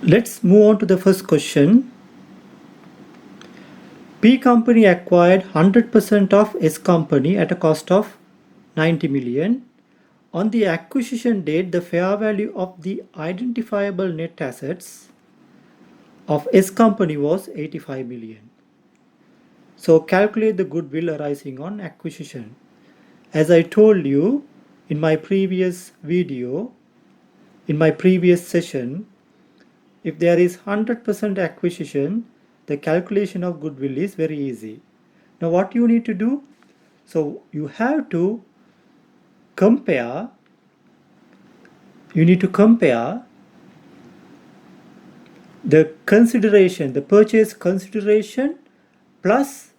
Let's move on to the first question. P company acquired 100% of S company at a cost of 90 million. On the acquisition date, the fair value of the identifiable net assets of S company was 85 million. So calculate the goodwill arising on acquisition. As I told you in my previous video, in my previous session, if there is 100% acquisition, the calculation of goodwill is very easy. Now what you need to do? So you have to compare, the consideration, the purchase consideration plus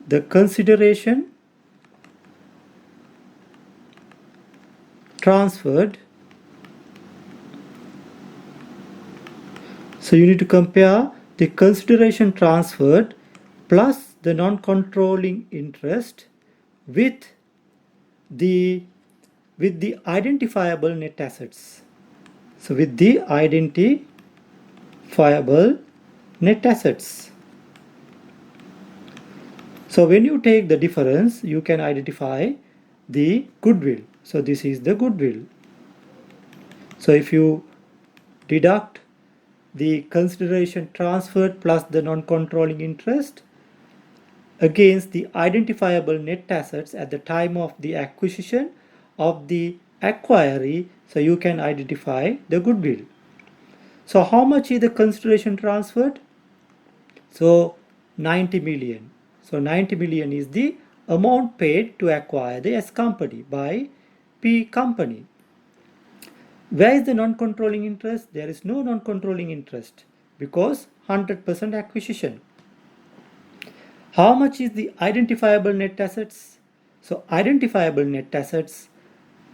the consideration transferred. So you need to compare the consideration transferred plus the non-controlling interest with the identifiable net assets. So with the identifiable net assets. So when you take the difference, you can identify the goodwill. So this is the goodwill. So if you deduct the consideration transferred plus the non-controlling interest against the identifiable net assets at the time of the acquisition of the acquiree, so you can identify the goodwill. So how much is the consideration transferred? So 90 million. So 90 million is the amount paid to acquire the S company by P company. Where is the non-controlling interest? There is no non-controlling interest because 100% acquisition. How much is the identifiable net assets? So identifiable net assets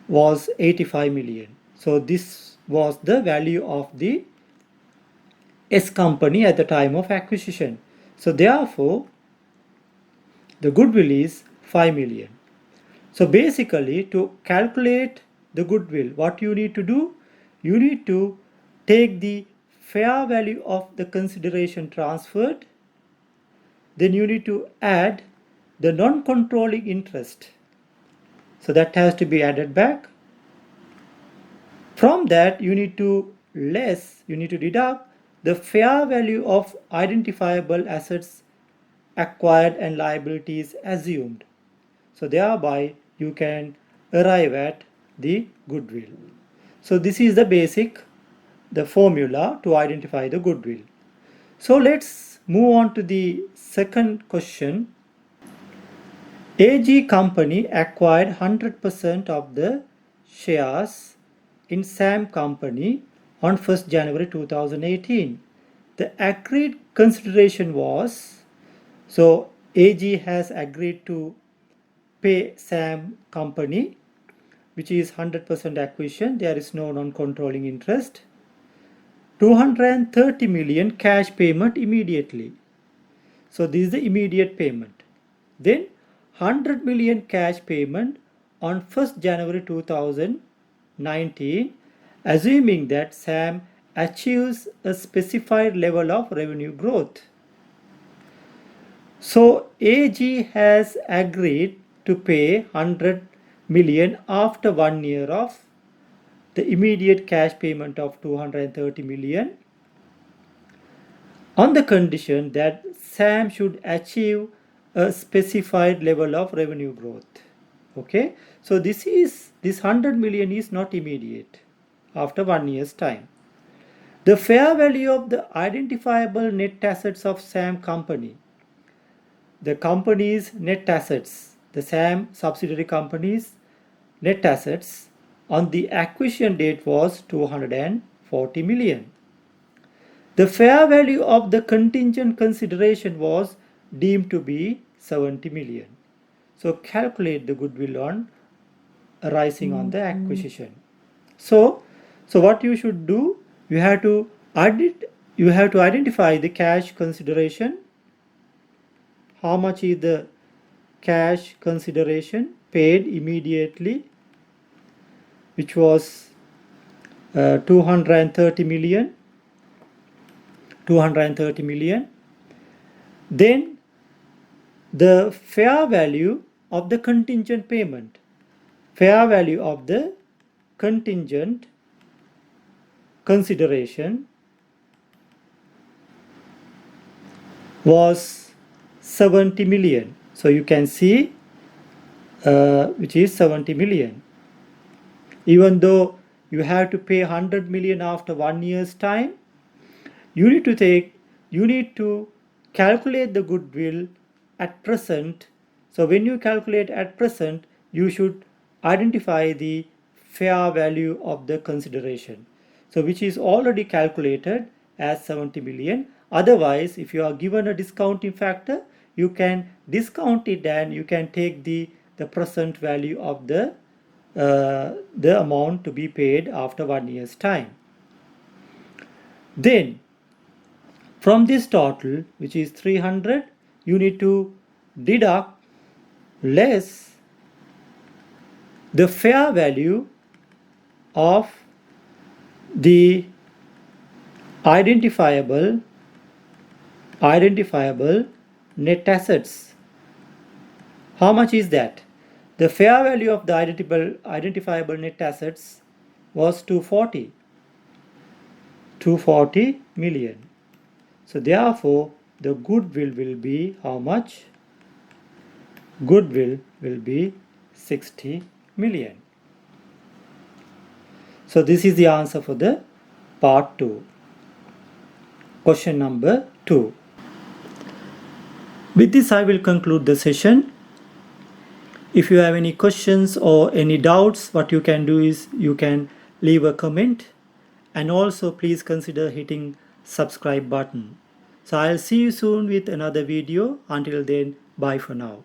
was 85 million. So this was the value of the S company at the time of acquisition. So therefore, the goodwill is 5 million. So basically, to calculate the goodwill, what you need to do? You need to take the fair value of the consideration transferred, then you need to add the non-controlling interest. So that has to be added back. From that, you need to deduct the fair value of identifiable assets acquired and liabilities assumed. So thereby you can arrive at the goodwill. So this is the formula to identify the goodwill. So let's move on to the second question. AG company acquired 100% of the shares in SAM company on 1st January 2018. The agreed consideration was, so AG has agreed to pay SAM company, which is 100% acquisition, there is no non-controlling interest, 230 million cash payment immediately. So this is the immediate payment. Then 100 million cash payment on 1st January 2019, assuming that SAM achieves a specified level of revenue growth. So AG has agreed to pay 100 million after 1 year of the immediate cash payment of 230 million on the condition that SAM should achieve a specified level of revenue growth. Okay, so this 100 million is not immediate after 1 year's time. The fair value of the identifiable net assets of SAM company, the company's net assets, the SAM subsidiary company's net assets on the acquisition date was 240 million. The fair value of the contingent consideration was deemed to be 70 million. So calculate the goodwill on arising on the acquisition. So what you should do, you have to identify the cash consideration. How much is the cash consideration paid immediately, which was 230 million. 230 million. Then the fair value of the contingent payment. Fair value of the contingent consideration was 70 million. So you can see which is 70 million. Even though you have to pay 100 million after 1 year's time, you need to calculate the goodwill at present. So when you calculate at present, you should identify the fair value of the consideration, so which is already calculated as 70 million. Otherwise, if you are given a discounting factor, you can discount it and you can take the present value of the amount to be paid after 1 year's time. Then from this total, which is 300, you need to deduct less the fair value of the identifiable net assets. How much is that? The fair value of the identifiable net assets was 240 million. So therefore, the goodwill will be how much? Goodwill will be 60 million. So this is the answer for the part 2. Question number 2. With this, I will conclude the session. If you have any questions or any doubts, what you can do is you can leave a comment, and also please consider hitting subscribe button. So I'll see you soon with another video. Until then, bye for now.